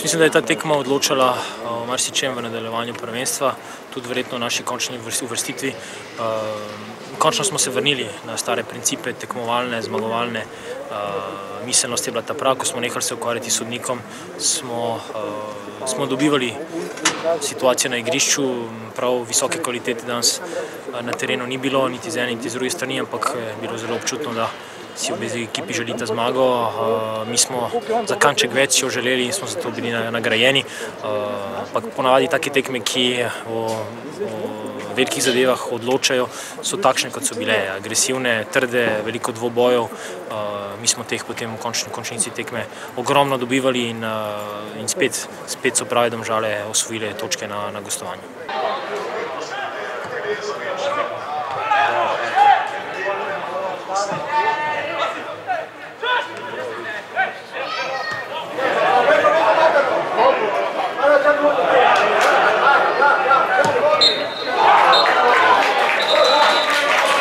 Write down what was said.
Mislim, da je ta tekma odločala o marsičem v nadaljevanju prvenstva, tudi verjetno o naši končni uvrstitvi. Končno smo se vrnili na stare principe, tekmovalne, zmagovalne. Miselnost je bila ta prav, ko smo nehali se ukvarjati s sodnikom, smo dobivali situacijo na igrišču, prav visoke kvalitete danes na terenu ni bilo, niti z ene, niti z druge strani, ampak je bilo zelo občutno, da si obe ekipi želita zmago. Mi smo za kanček več jo želeli in smo zato bili nagrajeni. Ampak ponavadi take tekme, ki o velikih zadevah odločajo, so takšne, kot so bile. Agresivne, trde, veliko dvobojev. Mi smo teh potem v končnici tekme ogromno dobivali in spet so pravi Domžale osvojile točke na gostovanju.